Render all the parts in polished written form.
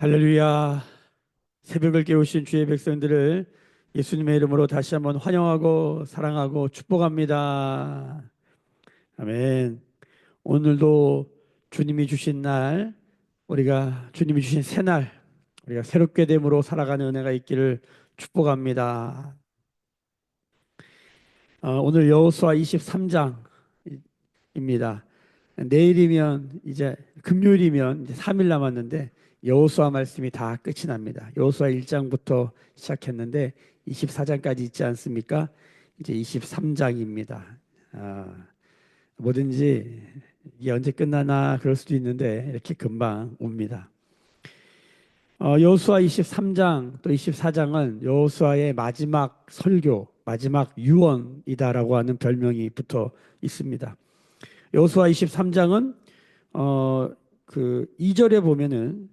할렐루야. 새벽을 깨우신 주의 백성들을 예수님의 이름으로 다시 한번 환영하고 사랑하고 축복합니다. 아멘. 오늘도 주님이 주신 날, 우리가 주님이 주신 새날, 우리가 새롭게 됨으로 살아가는 은혜가 있기를 축복합니다. 오늘 여호수아 23장입니다. 내일이면 이제 금요일이면 이제 3일 남았는데 여호수아 말씀이 다 끝이 납니다. 여호수아 1장부터 시작했는데 24장까지 있지 않습니까? 이제 23장입니다. 뭐든지 이게 언제 끝나나 그럴 수도 있는데 이렇게 금방 옵니다. 여호수아 23장 또 24장은 여호수아의 마지막 설교, 마지막 유언이다라고 하는 별명이 붙어 있습니다. 여호수아 23장은 그 2절에 보면은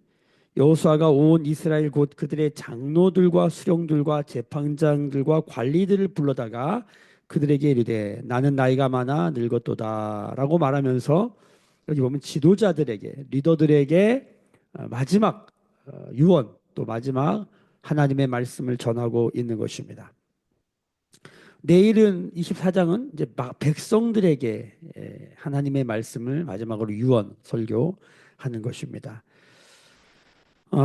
여호수아가 온 이스라엘 곧 그들의 장로들과 수령들과 재판장들과 관리들을 불러다가 그들에게 이르되 나는 나이가 많아 늙었도다라고 말하면서 여기 보면 지도자들에게 리더들에게 마지막 유언 또 마지막 하나님의 말씀을 전하고 있는 것입니다. 내일은 24장은 이제 백성들에게 하나님의 말씀을 마지막으로 유언 설교하는 것입니다.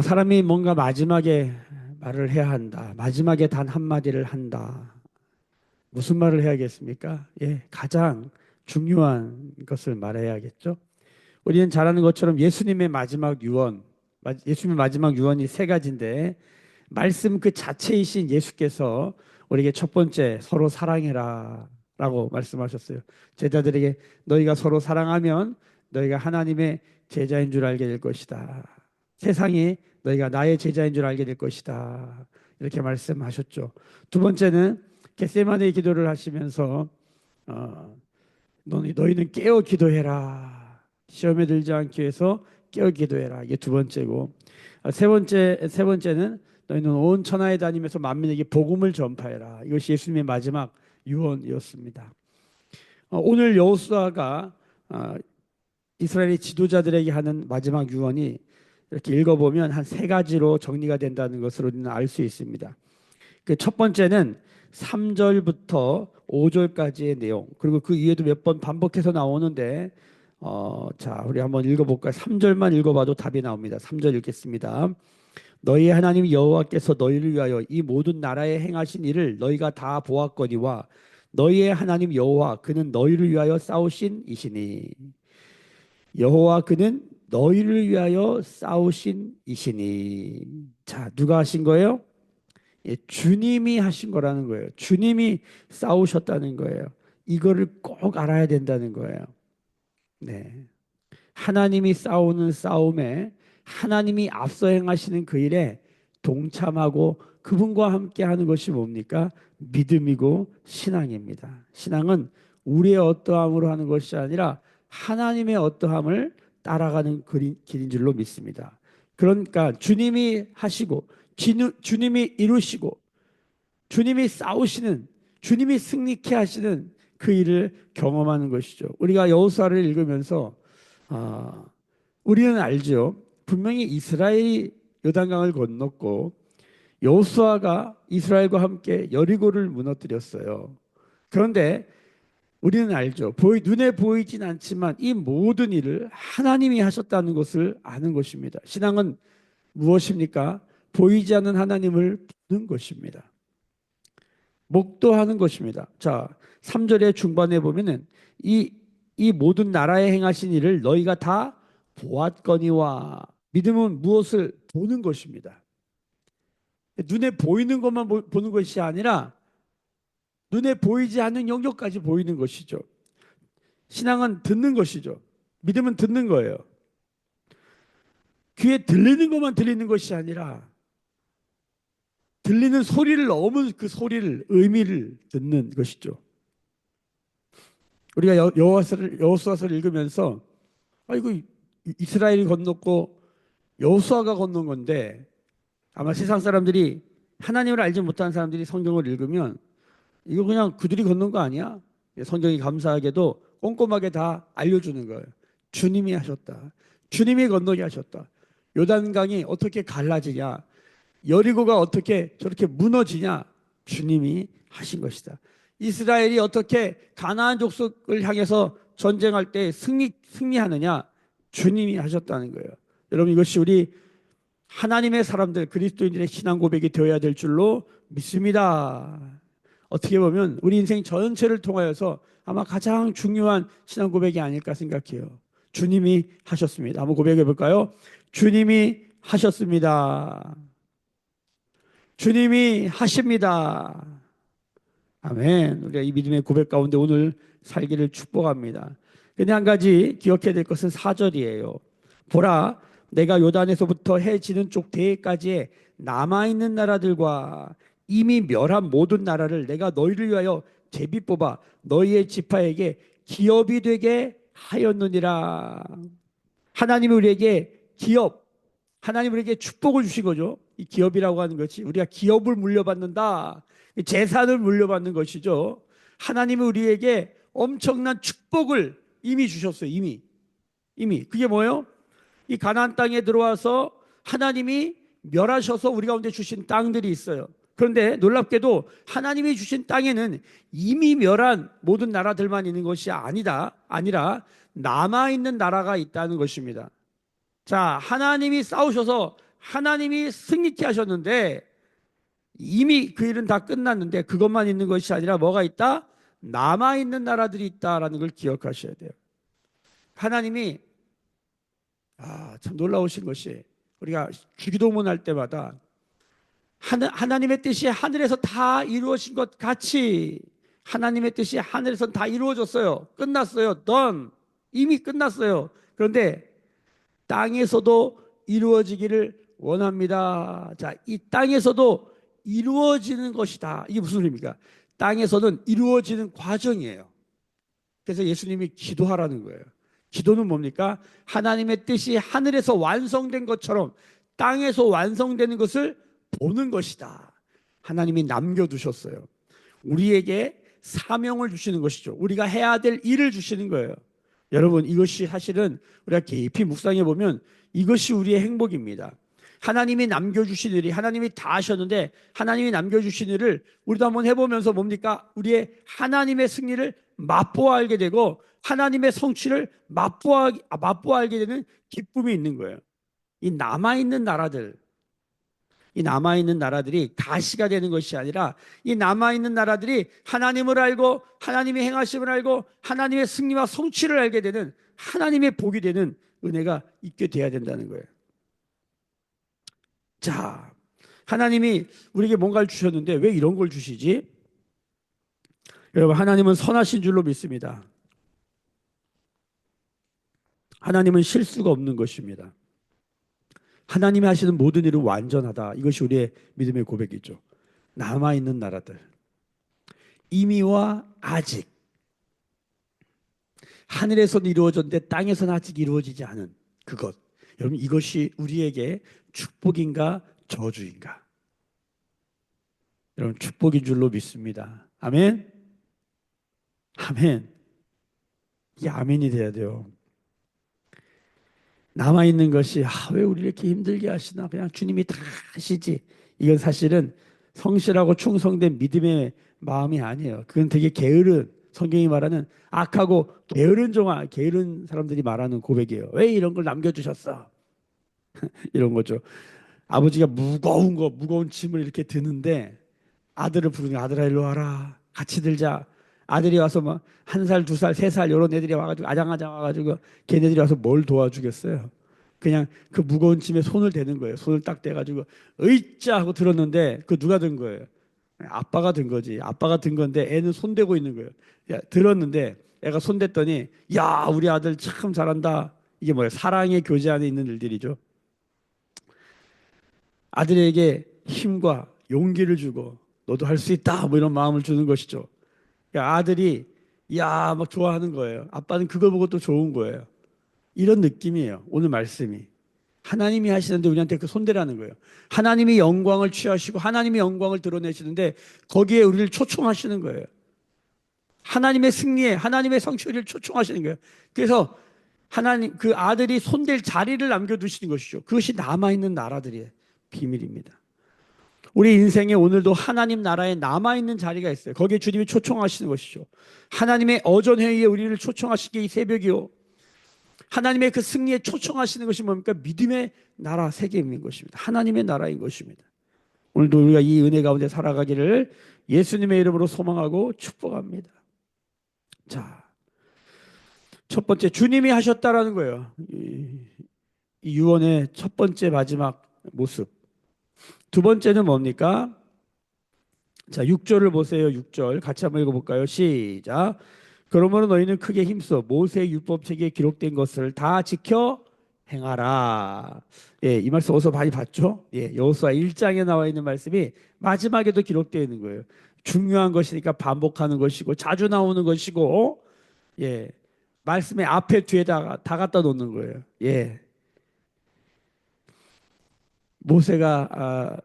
사람이 뭔가 마지막에 말을 해야 한다. 마지막에 단 한마디를 한다. 무슨 말을 해야겠습니까? 예, 가장 중요한 것을 말해야겠죠. 우리는 잘 아는 것처럼 예수님의 마지막 유언, 예수님의 마지막 유언이 세 가지인데 말씀 그 자체이신 예수께서 우리에게 첫 번째 서로 사랑해라 라고 말씀하셨어요. 제자들에게 너희가 서로 사랑하면 너희가 하나님의 제자인 줄 알게 될 것이다. 세상이 너희가 나의 제자인 줄 알게 될 것이다. 이렇게 말씀하셨죠. 두 번째는 겟세마네 기도를 하시면서 어, 너희는 깨어 기도해라. 시험에 들지 않기 위해서 깨어 기도해라. 이게 두 번째고 세 번째는 너희는 온 천하에 다니면서 만민에게 복음을 전파해라. 이것이 예수님의 마지막 유언이었습니다. 오늘 여호수아가 이스라엘의 지도자들에게 하는 마지막 유언이 이렇게 읽어보면 한 세 가지로 정리가 된다는 것을 우리는 알 수 있습니다. 그 첫 번째는 3절부터 5절까지의 내용, 그리고 그 이후에도 몇 번 반복해서 나오는데 자, 우리 한번 읽어볼까요? 3절만 읽어봐도 답이 나옵니다. 3절 읽겠습니다. 너희 하나님 여호와께서 너희를 위하여 이 모든 나라에 행하신 일을 너희가 다 보았거니와 너희의 하나님 여호와 그는 너희를 위하여 싸우신 이시니 여호와 그는 너희를 위하여 싸우신 이시니. 자, 누가 하신 거예요? 예, 주님이 하신 거라는 거예요. 주님이 싸우셨다는 거예요. 이거를 꼭 알아야 된다는 거예요. 네. 하나님이 싸우는 싸움에 하나님이 앞서 행하시는 그 일에 동참하고 그분과 함께 하는 것이 뭡니까? 믿음이고 신앙입니다. 신앙은 우리의 어떠함으로 하는 것이 아니라 하나님의 어떠함을 따라가는 길인 줄로 믿습니다. 그러니까 주님이 하시고 주님이 이루시고 주님이 싸우시는 주님이 승리케 하시는 그 일을 경험하는 것이죠. 우리가 여호수아를 읽으면서 아, 우리는 알죠. 분명히 이스라엘이 요단강을 건넜고 여호수아가 이스라엘과 함께 여리고를 무너뜨렸어요. 그런데 우리는 알죠. 눈에 보이진 않지만 이 모든 일을 하나님이 하셨다는 것을 아는 것입니다. 신앙은 무엇입니까? 보이지 않는 하나님을 보는 것입니다. 목도하는 것입니다. 자, 3절의 중반에 보면은 이 모든 나라에 행하신 일을 너희가 다 보았거니와. 믿음은 무엇을 보는 것입니다. 눈에 보이는 것만 보는 것이 아니라 눈에 보이지 않는 영역까지 보이는 것이죠. 신앙은 듣는 것이죠. 믿음은 듣는 거예요. 귀에 들리는 것만 들리는 것이 아니라 들리는 소리를 넘은 그 소리를 의미를 듣는 것이죠. 우리가 여호수아서를 읽으면서 이거 이스라엘이 건넜고 여호수아가 건넌 건데 아마 세상 사람들이 하나님을 알지 못하는 사람들이 성경을 읽으면 이거 그냥 그들이 건넌 거 아니야? 성경이 감사하게도 꼼꼼하게 다 알려주는 거예요. 주님이 하셨다. 주님이 건너게 하셨다. 요단강이 어떻게 갈라지냐? 여리고가 어떻게 저렇게 무너지냐? 주님이 하신 것이다. 이스라엘이 어떻게 가나안 족속을 향해서 전쟁할 때 승리하느냐? 주님이 하셨다는 거예요. 여러분, 이것이 우리 하나님의 사람들, 그리스도인들의 신앙 고백이 되어야 될 줄로 믿습니다. 어떻게 보면 우리 인생 전체를 통하여서 아마 가장 중요한 신앙 고백이 아닐까 생각해요. 주님이 하셨습니다. 한번 고백해 볼까요? 주님이 하셨습니다. 주님이 하십니다. 아멘. 우리가 이 믿음의 고백 가운데 오늘 살기를 축복합니다. 근데 한 가지 기억해야 될 것은 4절이에요. 보라, 내가 요단에서부터 해 지는 쪽 대해까지의 남아있는 나라들과 이미 멸한 모든 나라를 내가 너희를 위하여 제비 뽑아 너희의 지파에게 기업이 되게 하였느니라. 하나님이 우리에게 기업, 하나님 우리에게 축복을 주신 거죠. 이 기업이라고 하는 것이 우리가 기업을 물려받는다. 재산을 물려받는 것이죠. 하나님이 우리에게 엄청난 축복을 이미 주셨어요. 이미. 그게 뭐예요? 이 가나안 땅에 들어와서 하나님이 멸하셔서 우리 가운데 주신 땅들이 있어요. 그런데 놀랍게도 하나님이 주신 땅에는 이미 멸한 모든 나라들만 있는 것이 아니라 남아있는 나라가 있다는 것입니다. 자, 하나님이 싸우셔서 하나님이 승리케 하셨는데 이미 그 일은 다 끝났는데 그것만 있는 것이 아니라 뭐가 있다? 남아있는 나라들이 있다라는 걸 기억하셔야 돼요. 하나님이 참 놀라우신 것이 우리가 주기도문 할 때마다 하나님의 뜻이 하늘에서 다 이루어진 것 같이 하나님의 뜻이 하늘에서 다 이루어졌어요. 끝났어요. done. 이미 끝났어요. 그런데 땅에서도 이루어지기를 원합니다. 자, 이 땅에서도 이루어지는 것이다. 이게 무슨 소리입니까? 땅에서는 이루어지는 과정이에요. 그래서 예수님이 기도하라는 거예요. 기도는 뭡니까? 하나님의 뜻이 하늘에서 완성된 것처럼 땅에서 완성되는 것을 보는 것이다. 하나님이 남겨두셨어요. 우리에게 사명을 주시는 것이죠. 우리가 해야 될 일을 주시는 거예요. 여러분, 이것이 사실은 우리가 깊이 묵상해 보면 이것이 우리의 행복입니다. 하나님이 남겨주신 일이 하나님이 다 하셨는데 하나님이 남겨주신 일을 우리도 한번 해보면서 뭡니까? 우리의 하나님의 승리를 맛보아 알게 되고 하나님의 성취를 맛보아 알게 되는 기쁨이 있는 거예요. 이 남아있는 나라들이 가시가 되는 것이 아니라 이 남아있는 나라들이 하나님을 알고 하나님의 행하심을 알고 하나님의 승리와 성취를 알게 되는 하나님의 복이 되는 은혜가 있게 돼야 된다는 거예요. 자, 하나님이 우리에게 뭔가를 주셨는데 왜 이런 걸 주시지? 여러분, 하나님은 선하신 줄로 믿습니다. 하나님은 실수가 없는 것입니다. 하나님이 하시는 모든 일은 완전하다. 이것이 우리의 믿음의 고백이죠. 남아있는 나라들, 이미와 아직, 하늘에서는 이루어졌는데 땅에서는 아직 이루어지지 않은 그것. 여러분, 이것이 우리에게 축복인가 저주인가? 여러분, 축복인 줄로 믿습니다. 아멘. 아멘. 이게 아멘이 돼야 돼요. 남아있는 것이 왜 우리 이렇게 힘들게 하시나, 그냥 주님이 다 하시지. 이건 사실은 성실하고 충성된 믿음의 마음이 아니에요. 그건 되게 게으른, 성경이 말하는 악하고 게으른 사람들이 말하는 고백이에요. 왜 이런 걸 남겨주셨어? 이런 거죠. 아버지가 무거운 짐을 이렇게 드는데 아들을 부르니까 아들아 일로 와라, 같이 들자. 아들이 와서 막 1살, 2살, 3살 이런 애들이 와가지고 아장아장 와가지고 걔네들이 와서 뭘 도와주겠어요? 그냥 그 무거운 짐에 손을 대는 거예요. 손을 딱 대가지고 으이짜 하고 들었는데 그 누가 든 거예요? 아빠가 든 거지. 아빠가 든 건데 애는 손 대고 있는 거예요. 들었는데 애가 손 댔더니 야, 우리 아들 참 잘한다. 이게 뭐예요? 사랑의 교제 안에 있는 일들이죠. 아들에게 힘과 용기를 주고 너도 할 수 있다 뭐 이런 마음을 주는 것이죠. 그러니까 아들이 막 좋아하는 거예요. 아빠는 그걸 보고 또 좋은 거예요. 이런 느낌이에요. 오늘 말씀이. 하나님이 하시는데 우리한테 그 손대라는 거예요. 하나님이 영광을 취하시고 하나님이 영광을 드러내시는데 거기에 우리를 초청하시는 거예요. 하나님의 승리에 하나님의 성취를 초청하시는 거예요. 그래서 하나님 그 아들이 손댈 자리를 남겨두시는 것이죠. 그것이 남아있는 나라들의 비밀입니다. 우리 인생에 오늘도 하나님 나라에 남아있는 자리가 있어요. 거기에 주님이 초청하시는 것이죠. 하나님의 어전회의에 우리를 초청하시기에 이 새벽이요. 하나님의 그 승리에 초청하시는 것이 뭡니까? 믿음의 나라 세계인 것입니다. 하나님의 나라인 것입니다. 오늘도 우리가 이 은혜 가운데 살아가기를 예수님의 이름으로 소망하고 축복합니다. 자, 첫 번째 주님이 하셨다라는 거예요. 이 유언의 첫 번째 마지막 모습. 두 번째는 뭡니까? 자, 6절을 보세요. 6절 같이 한번 읽어볼까요? 시작. 그러므로 너희는 크게 힘써 모세의 율법책에 기록된 것을 다 지켜 행하라. 예, 이 말씀 어디서 많이 봤죠? 예, 여호수아 1장에 나와 있는 말씀이 마지막에도 기록되어 있는 거예요. 중요한 것이니까 반복하는 것이고 자주 나오는 것이고, 예, 말씀의 앞에 뒤에다가 다 갖다 놓는 거예요. 예, 모세가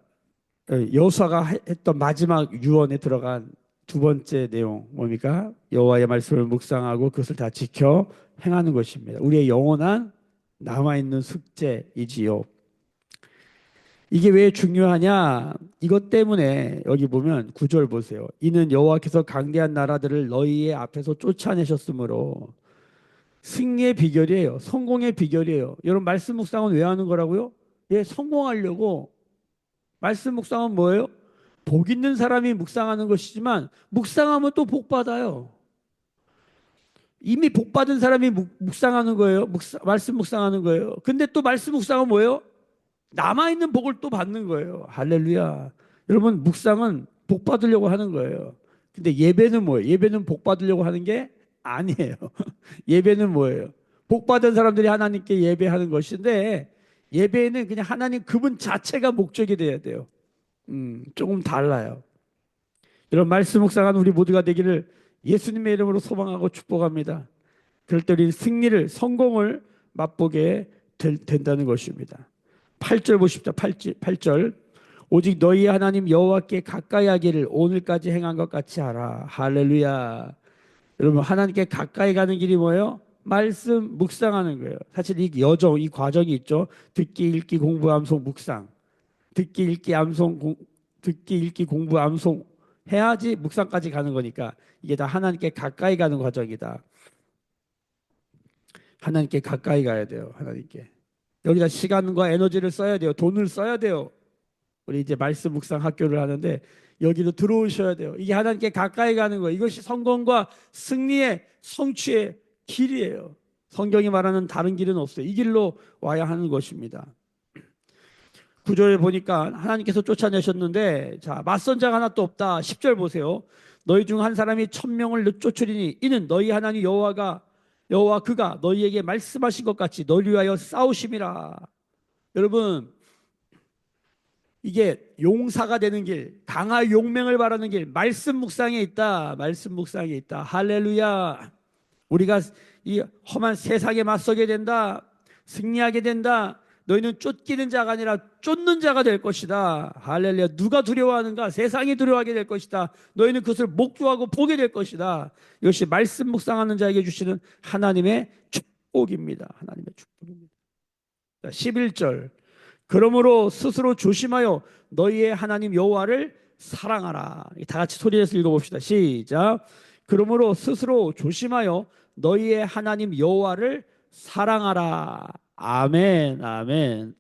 여호수아가 했던 마지막 유언에 들어간 두 번째 내용 뭡니까? 여호와의 말씀을 묵상하고 그것을 다 지켜 행하는 것입니다. 우리의 영원한 남아있는 숙제이지요. 이게 왜 중요하냐? 이것 때문에 여기 보면 9절 보세요. 이는 여호와께서 강대한 나라들을 너희의 앞에서 쫓아내셨으므로 승리의 비결이에요. 성공의 비결이에요. 여러분 말씀 묵상은 왜 하는 거라고요? 예, 성공하려고. 말씀 묵상은 뭐예요? 복 있는 사람이 묵상하는 것이지만 묵상하면 또 복 받아요. 이미 복 받은 사람이 묵상하는 거예요. 말씀 묵상하는 거예요. 근데 또 말씀 묵상은 뭐예요? 남아있는 복을 또 받는 거예요. 할렐루야. 여러분 묵상은 복 받으려고 하는 거예요. 근데 예배는 뭐예요? 예배는 복 받으려고 하는 게 아니에요. 예배는 뭐예요? 복 받은 사람들이 하나님께 예배하는 것인데 예배는 그냥 하나님 그분 자체가 목적이 돼야 돼요. 조금 달라요. 이런 말씀 묵상하는 우리 모두가 되기를 예수님의 이름으로 소망하고 축복합니다. 그럴 때 우리 승리를 성공을 맛보게 된다는 것입니다. 8절 보십시오. 8절 오직 너희 하나님 여호와께 가까이 하기를 오늘까지 행한 것 같이 하라. 할렐루야. 여러분 하나님께 가까이 가는 길이 뭐예요? 말씀 묵상하는 거예요. 사실 이 여정, 이 과정이 있죠. 듣기, 읽기, 공부, 암송, 묵상. 듣기, 읽기, 암송, 듣기, 읽기, 공부, 암송 해야지 묵상까지 가는 거니까 이게 다 하나님께 가까이 가는 과정이다. 하나님께 가까이 가야 돼요. 하나님께. 여기다 시간과 에너지를 써야 돼요. 돈을 써야 돼요. 우리 이제 말씀 묵상 학교를 하는데 여기도 들어오셔야 돼요. 이게 하나님께 가까이 가는 거예요. 이것이 성공과 승리의 성취의 길이에요. 성경이 말하는 다른 길은 없어요. 이 길로 와야 하는 것입니다. 9절에 보니까 하나님께서 쫓아내셨는데 자 맞선 자가 하나도 없다. 10절 보세요. 너희 중 한 사람이 1000명을 쫓으리니 이는 너희 하나님 여호와 그가 너희에게 말씀하신 것 같이 너희 위하여 싸우심이라. 여러분 이게 용사가 되는 길, 강할 용맹을 바라는 길, 말씀 묵상에 있다. 말씀 묵상에 있다. 할렐루야. 우리가 이 험한 세상에 맞서게 된다. 승리하게 된다. 너희는 쫓기는 자가 아니라 쫓는 자가 될 것이다. 할렐루야. 누가 두려워하는가? 세상이 두려워하게 될 것이다. 너희는 그것을 목도하고 보게 될 것이다. 이것이 말씀 묵상하는 자에게 주시는 하나님의 축복입니다. 하나님의 축복입니다. 11절. 그러므로 스스로 조심하여 너희의 하나님 여호와를 사랑하라. 다 같이 소리내서 읽어봅시다. 시작. 그러므로 스스로 조심하여 너희의 하나님 여호와를 사랑하라. 아멘, 아멘.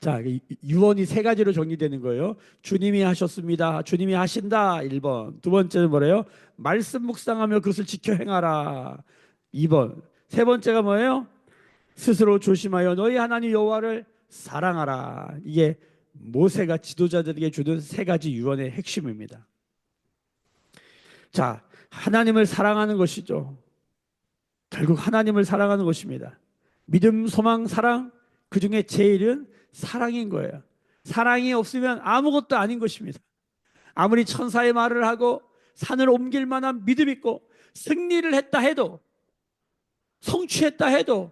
자, 유언이 세 가지로 정리되는 거예요. 주님이 하셨습니다. 주님이 하신다. 1번. 두 번째는 뭐래요? 말씀 묵상하며 그것을 지켜 행하라. 2번. 세 번째가 뭐예요? 스스로 조심하여 너희 하나님 여호와를 사랑하라. 이게 모세가 지도자들에게 주는 세 가지 유언의 핵심입니다. 자, 하나님을 사랑하는 것이죠. 결국 하나님을 사랑하는 것입니다. 믿음, 소망, 사랑 그 중에 제일은 사랑인 거예요. 사랑이 없으면 아무것도 아닌 것입니다. 아무리 천사의 말을 하고 산을 옮길 만한 믿음 있고 승리를 했다 해도 성취했다 해도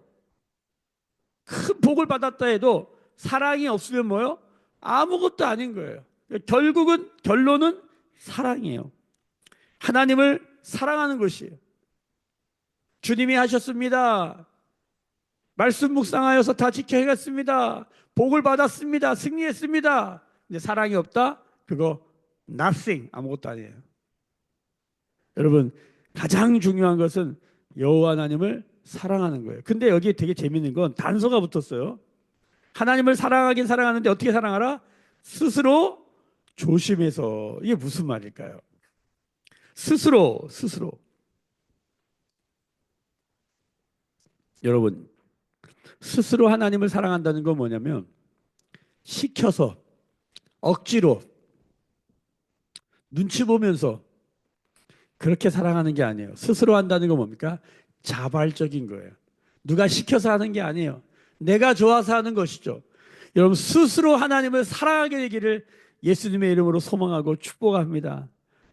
큰 복을 받았다 해도 사랑이 없으면 뭐요? 아무것도 아닌 거예요. 결국은 결론은 사랑이에요. 하나님을 사랑하는 것이에요. 주님이 하셨습니다. 말씀 묵상하여서 다 지켜야겠습니다. 복을 받았습니다. 승리했습니다. 근데 사랑이 없다? 그거 nothing, 아무것도 아니에요. 여러분, 가장 중요한 것은 여호와 하나님을 사랑하는 거예요. 근데 여기 되게 재밌는 건 단서가 붙었어요. 하나님을 사랑하긴 사랑하는데 어떻게 사랑하라? 스스로 조심해서. 이게 무슨 말일까요? 스스로. 여러분, 스스로 하나님을 사랑한다는 건 뭐냐면 시켜서, 억지로, 눈치 보면서 그렇게 사랑하는 게 아니에요. 스스로 한다는 건 뭡니까? 자발적인 거예요. 누가 시켜서 하는 게 아니에요. 내가 좋아서 하는 것이죠. 여러분, 스스로 하나님을 사랑하게 되기를 예수님의 이름으로 소망하고 축복합니다.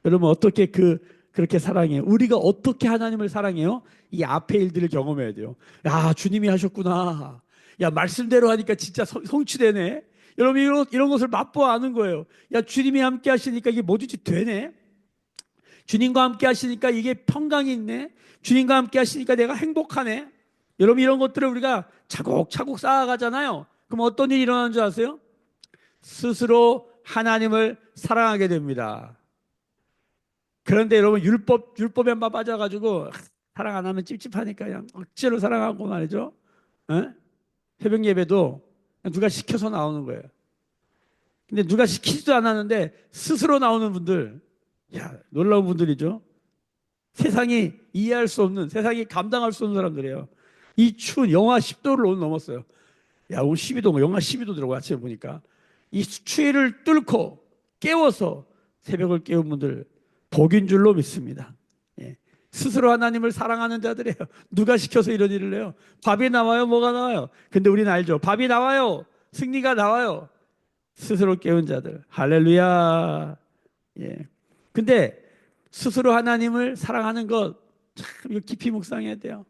여러분, 어떻게 그렇게 사랑해요? 우리가 어떻게 하나님을 사랑해요? 이 앞에 일들을 경험해야 돼요. 야, 주님이 하셨구나. 야, 말씀대로 하니까 진짜 성취되네. 여러분, 이런 것을 맛보아 아는 거예요. 야, 주님이 함께 하시니까 이게 뭐든지 되네. 주님과 함께 하시니까 이게 평강이 있네. 주님과 함께 하시니까 내가 행복하네. 여러분, 이런 것들을 우리가 차곡차곡 쌓아가잖아요. 그럼 어떤 일이 일어나는 줄 아세요? 스스로 하나님을 사랑하게 됩니다. 그런데 여러분, 율법에만 빠져가지고 사랑 안 하면 찝찝하니까 그냥 억지로 사랑하고 말이죠. 에? 새벽 예배도 누가 시켜서 나오는 거예요. 근데 누가 시키지도 않았는데 스스로 나오는 분들, 야, 놀라운 분들이죠. 세상이 이해할 수 없는, 세상이 감당할 수 없는 사람들이에요. 이 추운 영하 10도를 오늘 넘었어요. 야, 오늘 12도, 영하 12도더라고, 아침에 보니까. 이 추위를 뚫고 깨워서 새벽을 깨운 분들, 복인 줄로 믿습니다. 예. 스스로 하나님을 사랑하는 자들이에요. 누가 시켜서 이런 일을 해요? 밥이 나와요? 뭐가 나와요? 근데 우리는 알죠. 밥이 나와요. 승리가 나와요. 스스로 깨운 자들. 할렐루야. 예. 근데 스스로 하나님을 사랑하는 것, 참 이거 깊이 묵상해야 돼요.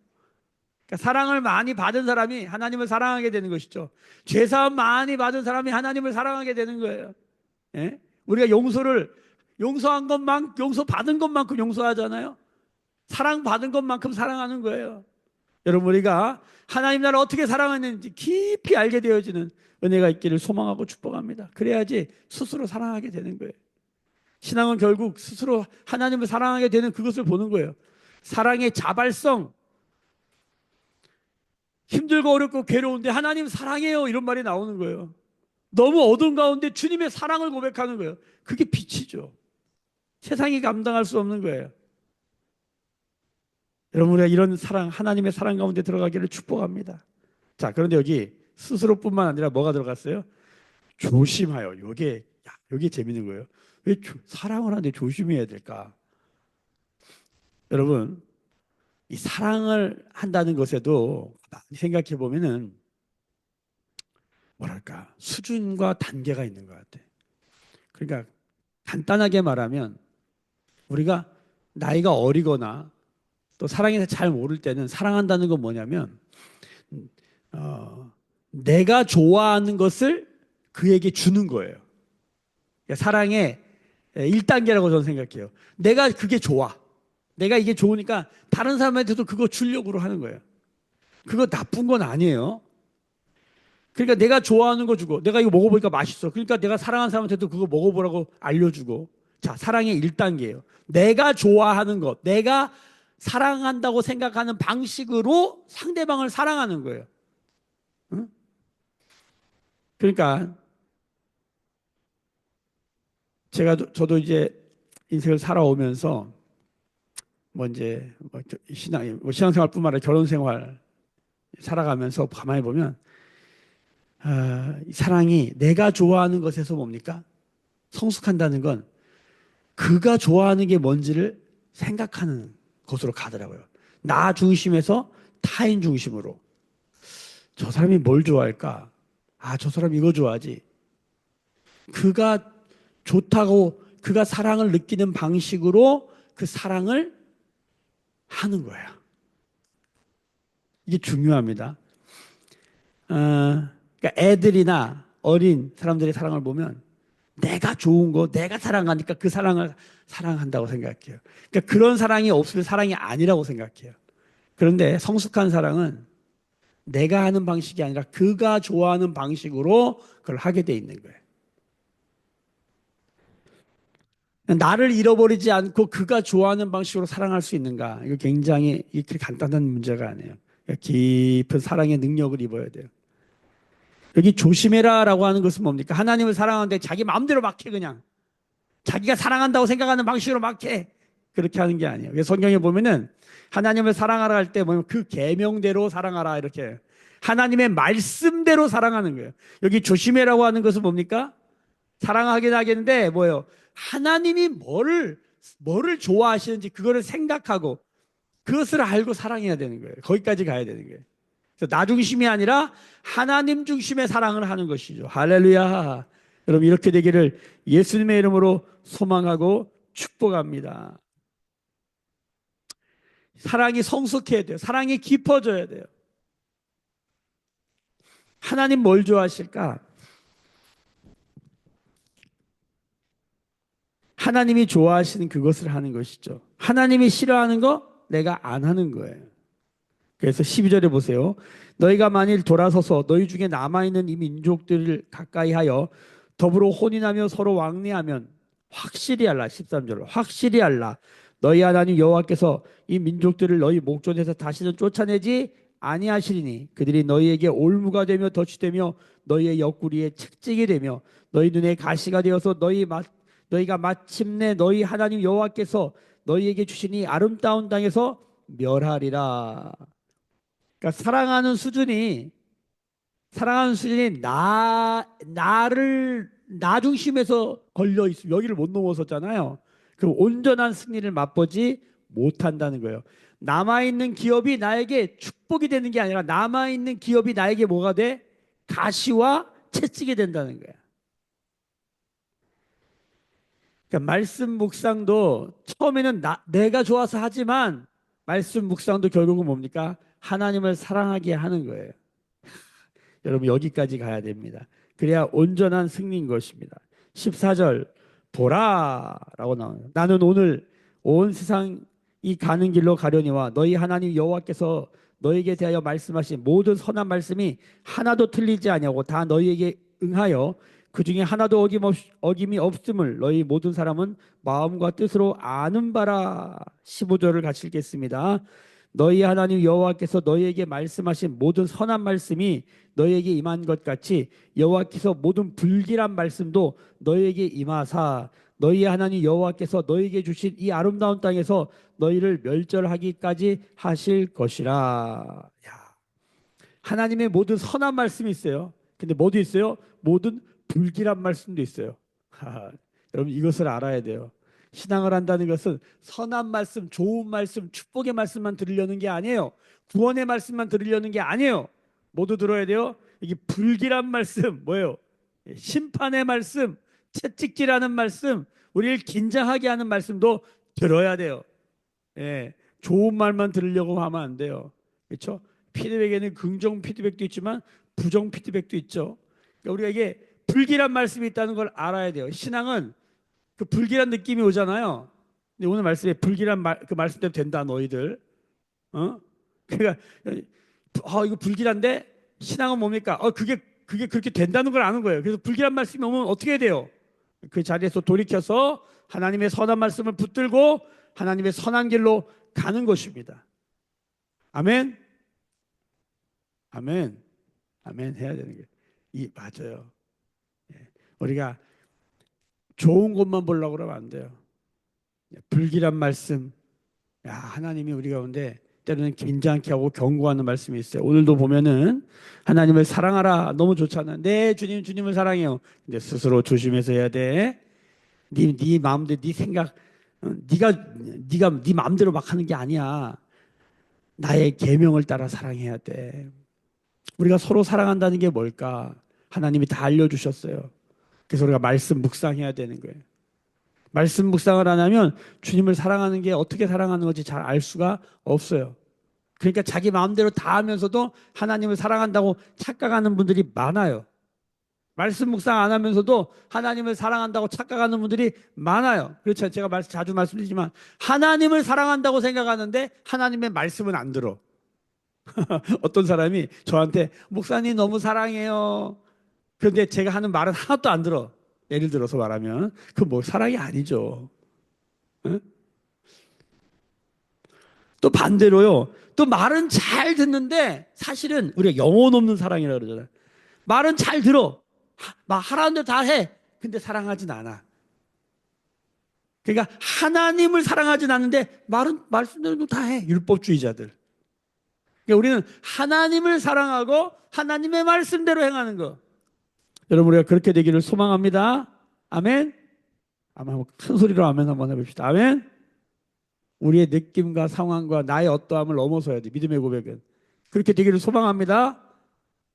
그러니까 사랑을 많이 받은 사람이 하나님을 사랑하게 되는 것이죠. 죄사함 많이 받은 사람이 하나님을 사랑하게 되는 거예요. 예? 우리가 용서한 것만큼, 용서받은 것만큼 용서하잖아요. 사랑받은 것만큼 사랑하는 거예요. 여러분, 우리가 하나님 나라를 어떻게 사랑하는지 깊이 알게 되어지는 은혜가 있기를 소망하고 축복합니다. 그래야지 스스로 사랑하게 되는 거예요. 신앙은 결국 스스로 하나님을 사랑하게 되는 그것을 보는 거예요. 사랑의 자발성. 힘들고 어렵고 괴로운데 하나님 사랑해요, 이런 말이 나오는 거예요. 너무 어두운 가운데 주님의 사랑을 고백하는 거예요. 그게 빛이죠. 세상이 감당할 수 없는 거예요. 여러분, 우리가 이런 사랑, 하나님의 사랑 가운데 들어가기를 축복합니다. 자, 그런데 여기 스스로뿐만 아니라 뭐가 들어갔어요? 조심하여. 요게 재밌는 거예요. 왜 사랑을 하는데 조심해야 될까? 여러분, 이 사랑을 한다는 것에도 많이 생각해 보면은 뭐랄까, 수준과 단계가 있는 것 같아. 그러니까 간단하게 말하면 우리가 나이가 어리거나 또 사랑에 대해서 잘 모를 때는 사랑한다는 건 뭐냐면 내가 좋아하는 것을 그에게 주는 거예요. 그러니까 사랑의 1단계라고 저는 생각해요. 내가 그게 좋아. 내가 이게 좋으니까 다른 사람한테도 그거 주려고 하는 거예요. 그거 나쁜 건 아니에요. 그러니까 내가 좋아하는 거 주고, 내가 이거 먹어보니까 맛있어. 그러니까 내가 사랑하는 사람한테도 그거 먹어보라고 알려주고. 자, 사랑의 1단계예요. 내가 좋아하는 것, 내가 사랑한다고 생각하는 방식으로 상대방을 사랑하는 거예요. 응? 그러니까 저도 이제 인생을 살아오면서 신앙생활뿐만 아니라 결혼생활 살아가면서 가만히 보면 사랑이 내가 좋아하는 것에서 뭡니까? 성숙한다는 건 그가 좋아하는 게 뭔지를 생각하는 것으로 가더라고요. 나 중심에서 타인 중심으로. 저 사람이 뭘 좋아할까? 저 사람 이거 좋아하지. 그가 좋다고 그가 사랑을 느끼는 방식으로 그 사랑을 하는 거예요. 이게 중요합니다. 그러니까 애들이나 어린 사람들의 사랑을 보면 내가 좋은 거, 내가 사랑하니까 그 사랑을 사랑한다고 생각해요. 그러니까 그런 사랑이 없으면 사랑이 아니라고 생각해요. 그런데 성숙한 사랑은 내가 하는 방식이 아니라 그가 좋아하는 방식으로 그걸 하게 돼 있는 거예요. 나를 잃어버리지 않고 그가 좋아하는 방식으로 사랑할 수 있는가? 이거 굉장히 이렇게 간단한 문제가 아니에요. 깊은 사랑의 능력을 입어야 돼요. 여기 조심해라라고 하는 것은 뭡니까? 하나님을 사랑하는데 자기 마음대로 막 해, 그냥. 자기가 사랑한다고 생각하는 방식으로 막 해. 그렇게 하는 게 아니에요. 그래서 성경에 보면은 하나님을 사랑하라 할 때 뭐냐면 그 계명대로 사랑하라 이렇게 해요. 하나님의 말씀대로 사랑하는 거예요. 여기 조심해라고 하는 것은 뭡니까? 사랑하긴 하겠는데 뭐예요? 하나님이 뭐를 좋아하시는지 그거를 생각하고 그것을 알고 사랑해야 되는 거예요. 거기까지 가야 되는 거예요. 그래서 나 중심이 아니라 하나님 중심의 사랑을 하는 것이죠. 할렐루야. 여러분 이렇게 되기를 예수님의 이름으로 소망하고 축복합니다. 사랑이 성숙해야 돼요. 사랑이 깊어져야 돼요. 하나님 뭘 좋아하실까? 하나님이 좋아하시는 그것을 하는 것이죠. 하나님이 싫어하는 거 내가 안 하는 거예요. 그래서 12절에 보세요. 너희가 만일 돌아서서 너희 중에 남아있는 이 민족들을 가까이 하여 더불어 혼인하며 서로 왕래하면 확실히 알라. 13절로 확실히 알라. 너희 하나님 여호와께서 이 민족들을 너희 목전에서 다시는 쫓아내지 아니하시리니 그들이 너희에게 올무가 되며 덫이 되며 너희의 옆구리에 채찍이 되며 너희 눈에 가시가 되어서 너희가 마침내 너희 하나님 여호와께서 너희에게 주신 이 아름다운 땅에서 멸하리라. 그러니까 사랑하는 수준이 나 중심에서 걸려 있으면 여기를 못 넘어섰잖아요. 그럼 온전한 승리를 맛보지 못한다는 거예요. 남아있는 기업이 나에게 축복이 되는 게 아니라 남아있는 기업이 나에게 뭐가 돼? 가시와 채찍이 된다는 거예요. 그러니까 말씀 묵상도 처음에는 내가 좋아서 하지만 말씀 묵상도 결국은 뭡니까? 하나님을 사랑하게 하는 거예요. 여러분 여기까지 가야 됩니다. 그래야 온전한 승리인 것입니다. 14절 보라라고 나와요. 나는 오늘 온 세상이 가는 길로 가려니와 너희 하나님 여호와께서 너에게 대하여 말씀하신 모든 선한 말씀이 하나도 틀리지 아니하고 다 너희에게 응하여 그 중에 하나도 어김이 없음을 너희 모든 사람은 마음과 뜻으로 아는 바라. 15절을 같이 읽겠습니다. 너희 하나님 여호와께서 너희에게 말씀하신 모든 선한 말씀이 너희에게 임한 것 같이 여호와께서 모든 불길한 말씀도 너희에게 임하사 너희 하나님 여호와께서 너희에게 주신 이 아름다운 땅에서 너희를 멸절하기까지 하실 것이라. 야, 하나님의 모든 선한 말씀이 있어요. 근데 뭐도 있어요? 모든 불길한 말씀도 있어요. 여러분 이것을 알아야 돼요. 신앙을 한다는 것은 선한 말씀, 좋은 말씀, 축복의 말씀만 들으려는 게 아니에요. 구원의 말씀만 들으려는 게 아니에요. 모두 들어야 돼요. 이게 불길한 말씀, 뭐예요? 심판의 말씀, 채찍질하는 말씀, 우리를 긴장하게 하는 말씀도 들어야 돼요. 예, 좋은 말만 들으려고 하면 안 돼요. 그렇죠? 피드백에는 긍정 피드백도 있지만 부정 피드백도 있죠. 그러니까 우리가 이게 불길한 말씀이 있다는 걸 알아야 돼요. 신앙은 그 불길한 느낌이 오잖아요. 근데 오늘 말씀에 불길한 그 말씀대로 된다 너희들. 어? 그러니까 이거 불길한데 신앙은 뭡니까? 그게 그렇게 된다는 걸 아는 거예요. 그래서 불길한 말씀이 오면 어떻게 해야 돼요? 그 자리에서 돌이켜서 하나님의 선한 말씀을 붙들고 하나님의 선한 길로 가는 것입니다. 아멘. 아멘. 아멘 해야 되는 게 맞아요. 우리가 좋은 것만 보려고 그러면 안 돼요. 불길한 말씀. 야, 하나님이 우리 가운데 때로는 긴장케 하고 경고하는 말씀이 있어요. 오늘도 보면은 하나님을 사랑하라 너무 좋잖아요. 네, 주님을 사랑해요. 근데 스스로 조심해서 해야 돼. 네 마음대로 네 생각 네가 네 마음대로 막 하는 게 아니야. 나의 계명을 따라 사랑해야 돼. 우리가 서로 사랑한다는 게 뭘까? 하나님이 다 알려주셨어요. 그래서 우리가 말씀 묵상해야 되는 거예요. 말씀 묵상을 안 하면 주님을 사랑하는 게 어떻게 사랑하는 건지 잘 알 수가 없어요. 그러니까 자기 마음대로 다 하면서도 하나님을 사랑한다고 착각하는 분들이 많아요. 말씀 묵상 안 하면서도 하나님을 사랑한다고 착각하는 분들이 많아요. 그렇죠. 제가 자주 말씀드리지만 하나님을 사랑한다고 생각하는데 하나님의 말씀은 안 들어. 어떤 사람이 저한테 목사님 너무 사랑해요. 그런데 제가 하는 말은 하나도 안 들어. 예를 들어서 말하면 그 뭐 사랑이 아니죠. 응? 또 반대로요. 또 말은 잘 듣는데 사실은 우리가 영혼 없는 사랑이라 그러잖아요. 말은 잘 들어. 막 하라는 대로 다 해. 근데 사랑하진 않아. 그러니까 하나님을 사랑하진 않는데 말은 말씀대로 다 해. 율법주의자들. 그러니까 우리는 하나님을 사랑하고 하나님의 말씀대로 행하는 거. 여러분 우리가 그렇게 되기를 소망합니다. 아멘. 아마 큰 소리로 아멘 한번 해봅시다. 아멘. 우리의 느낌과 상황과 나의 어떠함을 넘어서야 돼. 믿음의 고백은. 그렇게 되기를 소망합니다.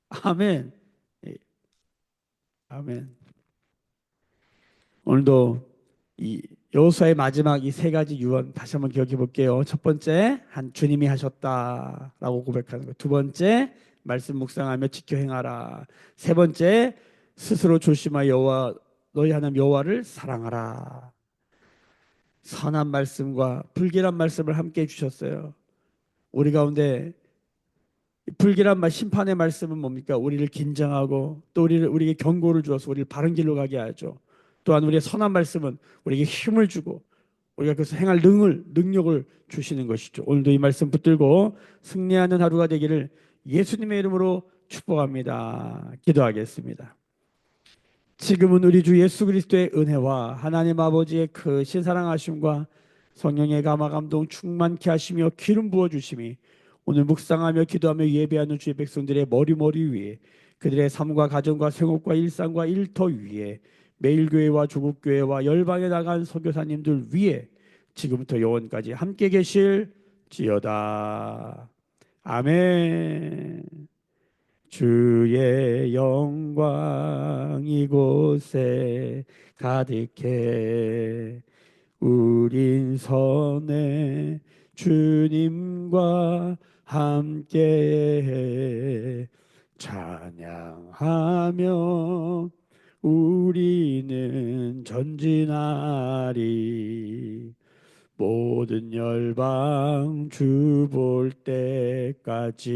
아멘. 예, 아멘. 오늘도 이 여호수아의 마지막 이 세 가지 유언 다시 한번 기억해 볼게요. 첫 번째, 한 주님이 하셨다라고 고백하는 것. 두 번째, 말씀 묵상하며 지켜 행하라. 세 번째, 스스로 조심하여 여호와 너희 하나님 여호와를 사랑하라. 선한 말씀과 불길한 말씀을 함께 해주셨어요. 우리 가운데 불길한 말 심판의 말씀은 뭡니까? 우리를 긴장하고 또 우리에게 경고를 주어서 우리를 바른 길로 가게 하죠. 또한 우리의 선한 말씀은 우리에게 힘을 주고 우리가 그래서 행할 능력을 주시는 것이죠. 오늘도 이 말씀 붙들고 승리하는 하루가 되기를 예수님의 이름으로 축복합니다. 기도하겠습니다. 지금은 우리 주 예수 그리스도의 은혜와 하나님 아버지의 크신 사랑하심과 성령의 감화 감동 충만케 하시며 기름 부어 주심이 오늘 묵상하며 기도하며 예배하는 주의 백성들의 머리 위에 그들의 삶과 가정과 생업과 일상과 일터 위에 매일교회와 조국교회와 열방에 나간 선교사님들 위에 지금부터 영원까지 함께 계실지어다. 아멘. 주의 영광 이곳에 가득해 우린 선해 주님과 함께 찬양하며 우리는 전진하리 모든 열방 주 볼 때까지.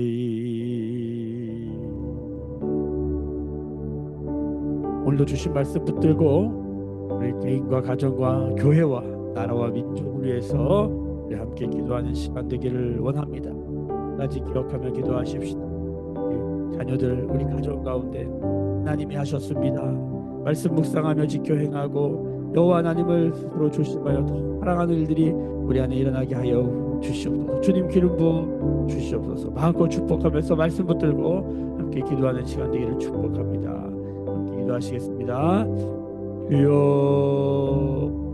오늘도 주신 말씀 붙들고 우리 개인과 가정과 교회와 나라와 민족을 위해서 우리 함께 기도하는 시간 되기를 원합니다. 까지 기억하며 기도하십시다. 우리 자녀들 우리 가정 가운데 하나님이 하셨습니다. 말씀 묵상하며 지켜 행하고 여호와 하나님을 스스로 조심하여 더 사랑하는 일들이 우리 안에 일어나게 하여 주시옵소서. 주님 기름 부어 주시옵소서. 마음껏 축복하면서 말씀 붙들고 함께 기도하는 시간 되기를 축복합니다. 함께 기도하시겠습니다. 주여